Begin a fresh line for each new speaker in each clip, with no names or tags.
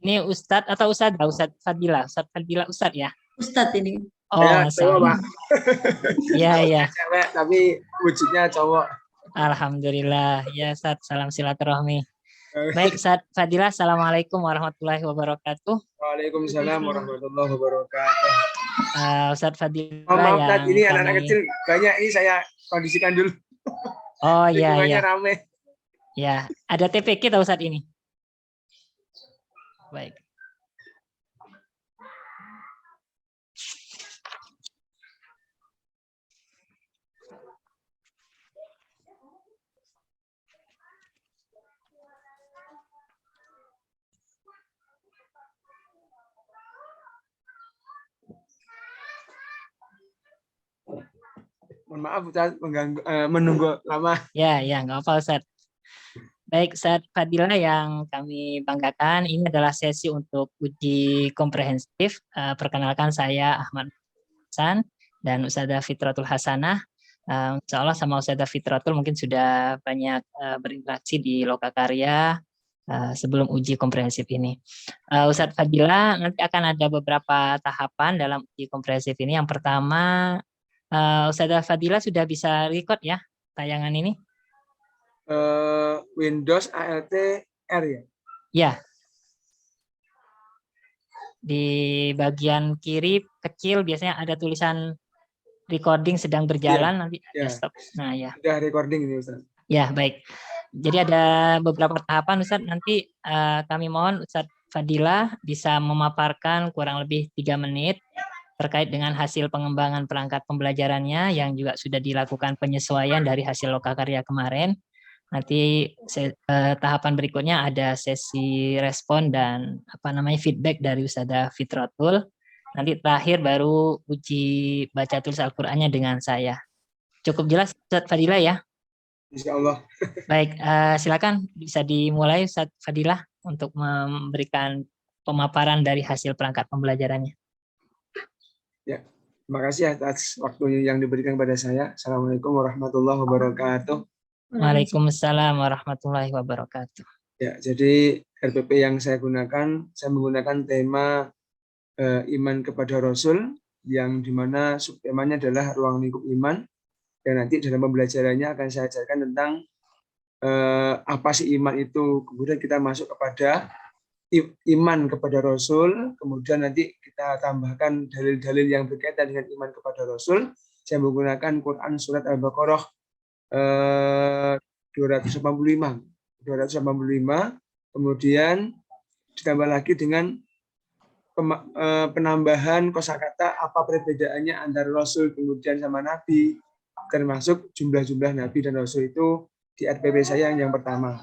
Ini Ustadz atau Ustadzah? Ustadz Fadila. Ustadz Fadila Ustadz ya?
Ustadz ini.
Oh,
Ya,
Masya
cowok,
Allah.
Pak.
Iya, iya.
Cewek, tapi wujudnya cowok.
Alhamdulillah. Ya, Ustadz. Salam silaturahmi. Baik, Ustadz Fadila. Assalamualaikum warahmatullahi wabarakatuh.
Waalaikumsalam warahmatullahi wabarakatuh.
Ustadz Fadila
Maaf,
yang
Tad, ini anak-anak
kami...
kecil banyak, ini saya kondisikan dulu.
Oh, iya,
Lingkungannya
iya.
rame.
Ya, ada TPK tahu saat ini. Baik.
Mohon maaf, Ustaz, menunggu lama.
Ya, ya, nggak apa Ustaz. Baik, Ustaz Fadila yang kami banggakan, ini adalah sesi untuk uji komprehensif. Perkenalkan saya Ahmad Hasan dan Ustadzah Fitratul Hasanah. Insya Allah sama Ustadzah Fitratul mungkin sudah banyak berinteraksi di Lokakarya sebelum uji komprehensif ini. Ustadz Fadila nanti akan ada beberapa tahapan dalam uji komprehensif ini. Yang pertama, Ustadzah Fadila sudah bisa record ya tayangan ini?
Windows ALT R ya?
Ya. Di bagian kiri kecil biasanya ada tulisan recording sedang berjalan, nanti ada stop. Nah, ya.
Sudah recording ini, Ustaz.
Ya, baik. Jadi ada beberapa tahapan, Ustaz. Nanti kami mohon Ustaz Fadila bisa memaparkan kurang lebih 3 menit terkait dengan hasil pengembangan perangkat pembelajarannya yang juga sudah dilakukan penyesuaian dari hasil Lokakarya kemarin. Nanti tahapan berikutnya ada sesi respon dan feedback dari Ustadzah Fitratul. Nanti terakhir baru uji baca tulis Al-Qur'annya dengan saya. Cukup jelas Ustadz Fadila ya?
Insya Allah.
Baik, silakan bisa dimulai Ustadz Fadila untuk memberikan pemaparan dari hasil perangkat pembelajarannya.
Ya, terima kasih atas waktu yang diberikan kepada saya. Assalamualaikum warahmatullahi wabarakatuh.
Waalaikumsalam warahmatullahi wabarakatuh.
Ya, jadi RPP yang saya menggunakan tema iman kepada Rasul, yang dimana subtemanya adalah ruang lingkup iman. Dan nanti dalam pembelajarannya akan saya ajarkan tentang apa sih iman itu. Kemudian kita masuk kepada iman kepada Rasul. Kemudian nanti kita tambahkan dalil-dalil yang berkaitan dengan iman kepada Rasul. Saya menggunakan Quran surat Al-Baqarah 285, kemudian ditambah lagi dengan penambahan kosakata apa perbedaannya antara Rasul kemudian sama Nabi, termasuk jumlah-jumlah Nabi dan Rasul itu di RPP saya yang pertama.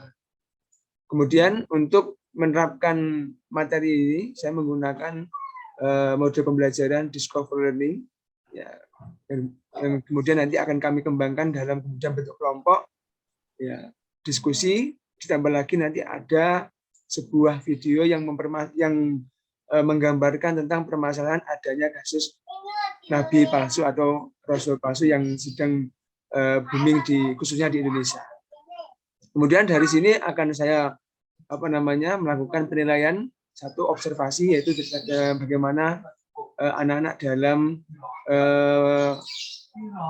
Kemudian untuk menerapkan materi ini saya menggunakan mode pembelajaran Discover Learning ya, yang kemudian nanti akan kami kembangkan dalam kemudian bentuk kelompok ya, diskusi, ditambah lagi nanti ada sebuah video yang menggambarkan tentang permasalahan adanya kasus Nabi palsu atau Rasul palsu yang sedang booming khususnya di Indonesia. Kemudian dari sini akan saya melakukan penilaian satu observasi, yaitu bagaimana anak-anak dalam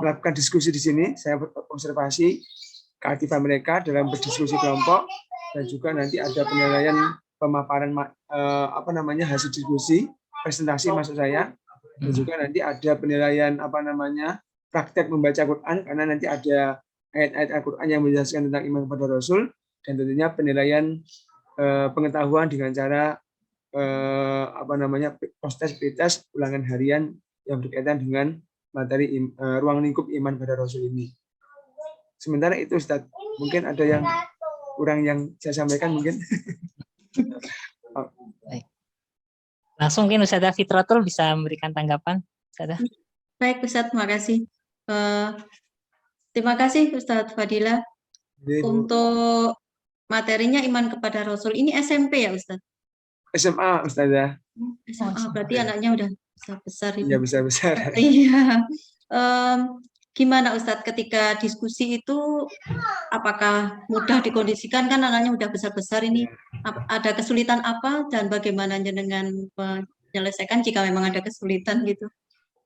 melakukan diskusi di sini. Saya observasi keaktifan mereka dalam berdiskusi kelompok, dan juga nanti ada penilaian pemaparan hasil diskusi, presentasi maksud saya, dan juga nanti ada penilaian praktek membaca Quran, karena nanti ada ayat-ayat Al-Quran yang menjelaskan tentang iman kepada Rasul, dan tentunya penilaian pengetahuan dengan cara pretest ulangan harian yang berkaitan dengan materi ruang lingkup iman pada Rasul ini. Sementara itu Ustaz, mungkin ada yang kurang yang saya sampaikan mungkin.
Baik. Langsung mungkin Ustadzah Fitratul bisa memberikan tanggapan. Ustadzah.
Baik Ustadz, terima kasih. Terima kasih Ustadz Fadila. Untuk materinya iman kepada Rasul ini SMP ya Ustadz?
SMA Ustadzah.
SMA, berarti anaknya udah besar-besar ini.
Iya, besar-besar.
Iya. gimana Ustadz ketika diskusi itu apakah mudah dikondisikan, kan anaknya udah besar-besar ini, ada kesulitan apa dan bagaimana jenengan menyelesaikan jika memang ada kesulitan gitu?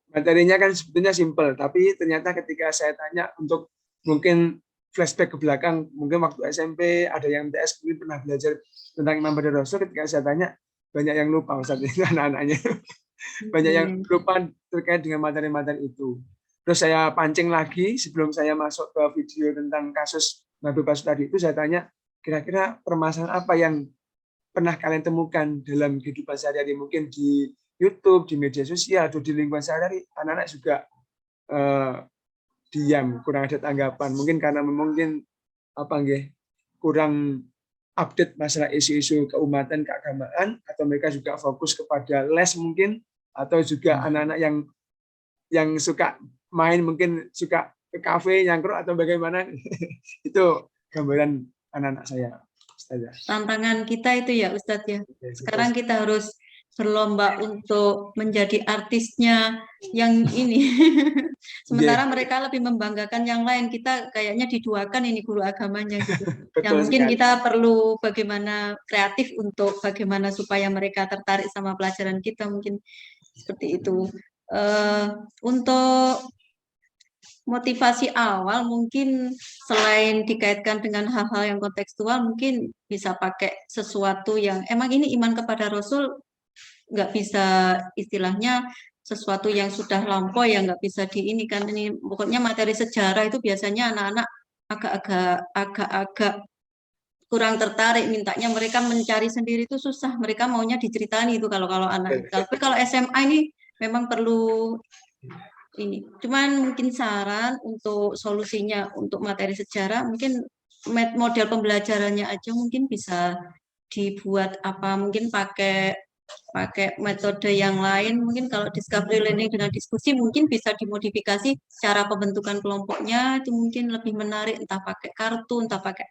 Materinya kan sebetulnya simpel, tapi ternyata ketika saya tanya untuk mungkin flashback ke belakang, mungkin waktu SMP ada yang MTS mungkin pernah belajar tentang Imam pada Rasul, ketika saya tanya banyak yang lupa Ustaz, anak-anaknya banyak yang lupa terkait dengan materi-materi itu. Terus saya pancing lagi sebelum saya masuk ke video tentang kasus Nabi Pasut tadi itu, saya tanya kira-kira permasalahan apa yang pernah kalian temukan dalam kehidupan sehari-hari, mungkin di YouTube, di media sosial, atau di lingkungan sehari-hari. Anak-anak juga diam, kurang ada tanggapan. Mungkin karena mungkin kurang update masalah isu-isu keumatan, keagamaan, atau mereka juga fokus kepada les mungkin, atau juga anak-anak yang suka main, mungkin suka ke kafe, nyangkruk, atau bagaimana. Itu gambaran anak-anak saya.
Tantangan kita itu ya Ustadz ya. Sekarang kita harus berlomba untuk menjadi artisnya yang ini. Sementara mereka lebih membanggakan yang lain. Kita kayaknya diduakan ini guru agamanya gitu. Yang mungkin kita perlu bagaimana kreatif untuk bagaimana supaya mereka tertarik sama pelajaran kita, mungkin seperti itu. Untuk motivasi awal mungkin selain dikaitkan dengan hal-hal yang kontekstual, mungkin bisa pakai sesuatu yang emang ini iman kepada Rasul, nggak bisa istilahnya sesuatu yang sudah lampau yang nggak bisa diinikan. Ini pokoknya materi sejarah itu biasanya anak-anak agak-agak kurang tertarik, mintanya mereka mencari sendiri itu susah, mereka maunya diceritani itu kalau anak. Tapi kalau SMA ini memang perlu ini. Cuman mungkin saran untuk solusinya untuk materi sejarah, mungkin model pembelajarannya aja mungkin bisa dibuat apa, mungkin pakai metode yang lain. Mungkin kalau discovery learning dengan diskusi mungkin bisa dimodifikasi cara pembentukan kelompoknya, itu mungkin lebih menarik, entah pakai kartu, entah pakai,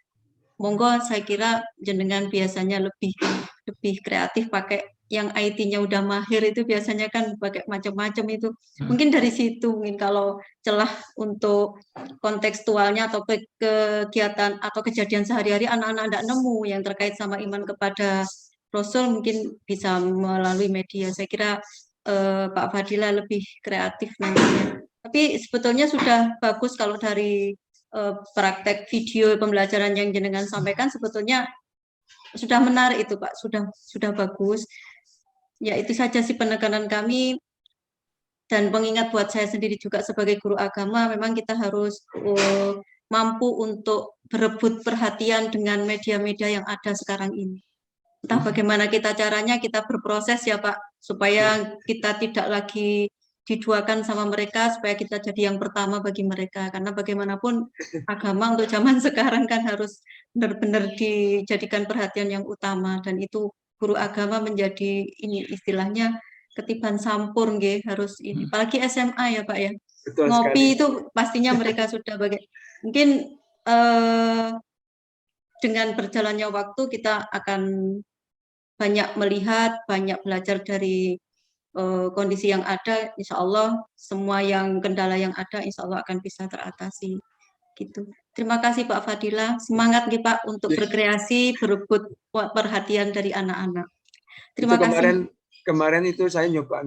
monggo, saya kira jenengan biasanya lebih kreatif pakai yang IT-nya udah mahir itu, biasanya kan pakai macam-macam itu. Mungkin dari situ, mungkin kalau celah untuk kontekstualnya atau kegiatan atau kejadian sehari-hari anak-anak tidak nemu yang terkait sama iman kepada Rasul, mungkin bisa melalui media. Saya kira Pak Fadila lebih kreatif nantinya. Tapi sebetulnya sudah bagus kalau dari praktek video pembelajaran yang jenengan sampaikan, sebetulnya sudah menarik itu Pak, sudah bagus. Ya itu saja sih penekanan kami, dan pengingat buat saya sendiri juga sebagai guru agama, memang kita harus mampu untuk berebut perhatian dengan media-media yang ada sekarang ini. Entah bagaimana kita caranya, kita berproses ya Pak, supaya kita tidak lagi diduakan sama mereka, supaya kita jadi yang pertama bagi mereka. Karena bagaimanapun agama untuk zaman sekarang kan harus benar-benar dijadikan perhatian yang utama, dan itu guru agama menjadi ini istilahnya ketiban sampur, nggih, harus ini. Apalagi SMA ya Pak ya.
Betul
ngopi
sekali.
Itu pastinya mereka sudah mungkin dengan berjalannya waktu kita akan banyak melihat, banyak belajar dari kondisi yang ada. Insya Allah semua kendala yang ada insya Allah akan bisa teratasi. Gitu. Terima kasih Pak Fadila. Semangat nih Pak untuk berkreasi, berebut perhatian dari anak-anak. Terima kasih.
Kemarin itu saya nyoba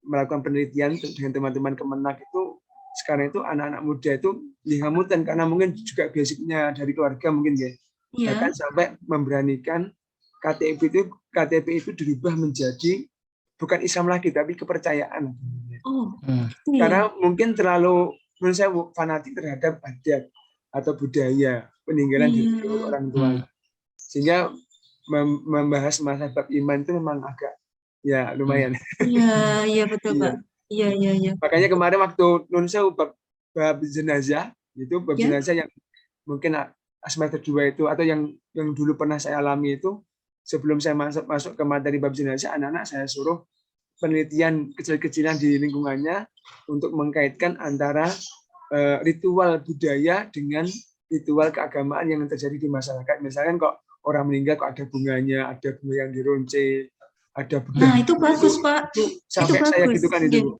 melakukan penelitian dengan teman-teman Kemenak itu. Sekarang itu anak-anak muda itu dihamutan karena mungkin juga basicnya dari keluarga mungkin ya. Bahkan sampai memberanikan KTP itu dirubah menjadi bukan Islam lagi tapi kepercayaan. Karena mungkin terlalu menurut saya fanatik terhadap adat atau budaya peninggalan dari orang tua, sehingga membahas masalah bab iman itu memang agak ya lumayan.
Iya betul Pak. Iya.
Makanya kemarin waktu Nunsew bab jenazah itu, bab jenazah yang mungkin semester 2 itu atau yang dulu pernah saya alami itu, sebelum saya masuk ke materi bab jenazah, anak-anak saya suruh penelitian kecil-kecilan di lingkungannya untuk mengkaitkan antara ritual budaya dengan ritual keagamaan yang terjadi di masyarakat. Misalkan kok orang meninggal kok ada bunganya, ada bunga yang dironce, ada
Nah,
bedah.
itu bagus, Pak.
Itu sampai saya
bagus.
gitu kan itu, Bu.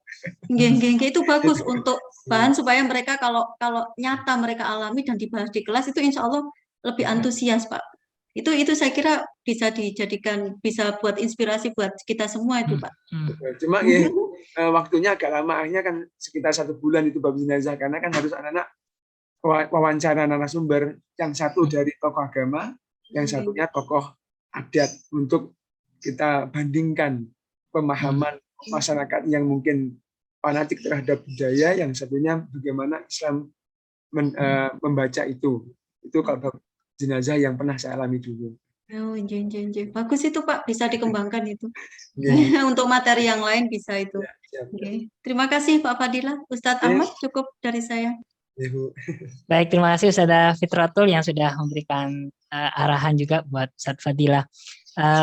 Itu bagus untuk bahan supaya mereka kalau nyata mereka alami dan dibahas di kelas itu insya Allah lebih antusias, Pak. Itu saya kira bisa dijadikan, bisa buat inspirasi buat kita semua itu, Pak.
Cuma ya waktunya agak lama, akhirnya kan sekitar 1 bulan itu bab jenazah, karena kan harus anak-anak wawancara narasumber, yang satu dari tokoh agama, yang satunya tokoh adat, untuk kita bandingkan pemahaman masyarakat yang mungkin fanatik terhadap budaya, yang satunya bagaimana Islam membaca itu kalau bab jenazah yang pernah saya alami dulu.
Oh, bagus itu, Pak, bisa dikembangkan itu. Untuk materi yang lain bisa itu. Terima kasih Pak Fadilah. Ustadz Ahmad, cukup dari saya.
Baik, terima kasih Ustadzah Fitratul yang sudah memberikan arahan juga buat Ustadz Fadilah.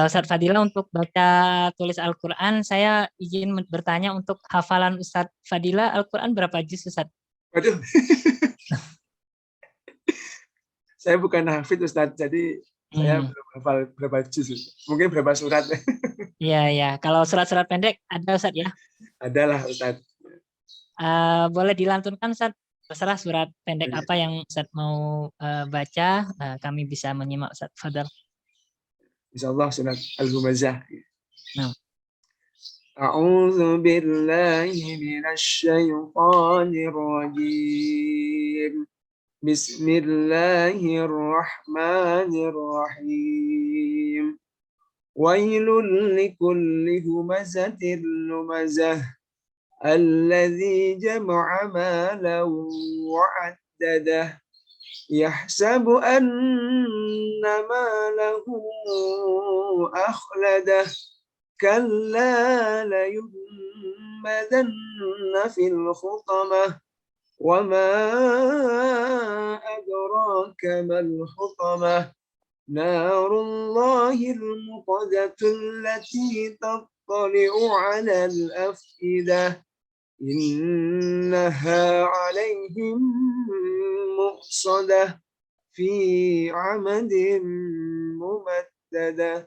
Ustadz Fadilah, untuk baca tulis Al-Quran, saya izin bertanya, untuk hafalan Ustadz Fadilah, Al-Quran berapa juz, Ustadz?
Waduh. Saya bukan hafid, Ustadz, jadi saya belum hafal berapa juz. Mungkin berapa surat.
Iya. Kalau surat-surat pendek ada, Ustadz, ya?
Adalah, Ustadz.
Boleh dilantunkan, Ustadz? Terserah surat pendek apa yang Ustadz mau baca, kami bisa menyimak, Ustadz. Fadal.
Insyaallah surat Al-Humazah.
Nah.
A'udzu billahi minasy syaithanir rajim. Bismillahirrahmanirrahim. Wailul likulli humazatin lumazah alladzi jama'a malan wa 'addadah yahsabu anna malahu akhladah kalla layunbadanna fil khutamah wa ma adraka mal khutamah narullahil muqadatul lati tattali'u 'alal afidah innaha 'alaihim muqsadah fi 'amadin mumaddadah.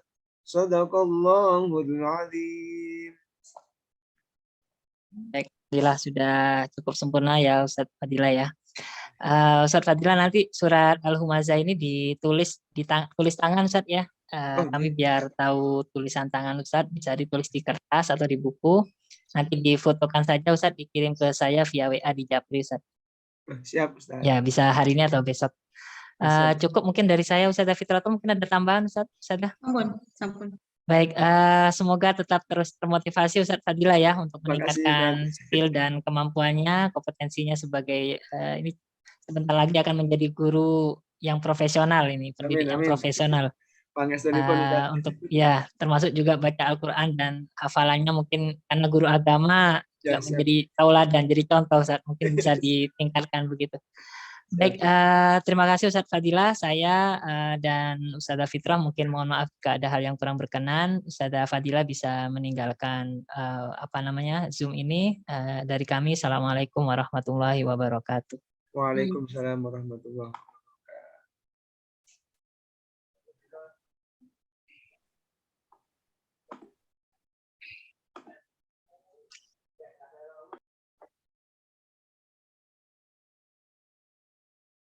Shadaqallahul 'azim.
Baik, Fadilah sudah cukup sempurna ya Ustadz Fadilah ya. Ustadz Fadilah, nanti surat Al-Humazah ini ditulis tulis tangan, Ustadz, ya. Kami biar tahu tulisan tangan Ustadz, bisa ditulis di kertas atau di buku. Nanti difotokan saja, Ustadz, dikirim ke saya via WA di Japri, Ustadz.
Siap, Ustadz.
Ya, bisa hari ini atau besok. Cukup mungkin dari saya, Ustadzah Fitratul, mungkin ada tambahan, Ustadzah?
Sampun.
Baik, semoga tetap terus termotivasi Ustadz Fadilah ya untuk meningkatkan skill dan kemampuannya, kompetensinya sebagai ini sebentar lagi akan menjadi guru yang profesional ini, pendidik yang profesional. Untuk ya termasuk juga baca Al-Quran dan hafalannya mungkin karena guru agama juga menjadi tauladan, jadi contoh, Ustadz, mungkin bisa ditingkatkan begitu. Baik, terima kasih Ustadz Fadilah. Saya dan Ustadzah Fitrah mungkin mohon maaf jika ada hal yang kurang berkenan. Ustadzah Fadilah bisa meninggalkan Zoom ini. Dari kami, Assalamualaikum warahmatullahi wabarakatuh.
Waalaikumsalam warahmatullahi wabarakatuh.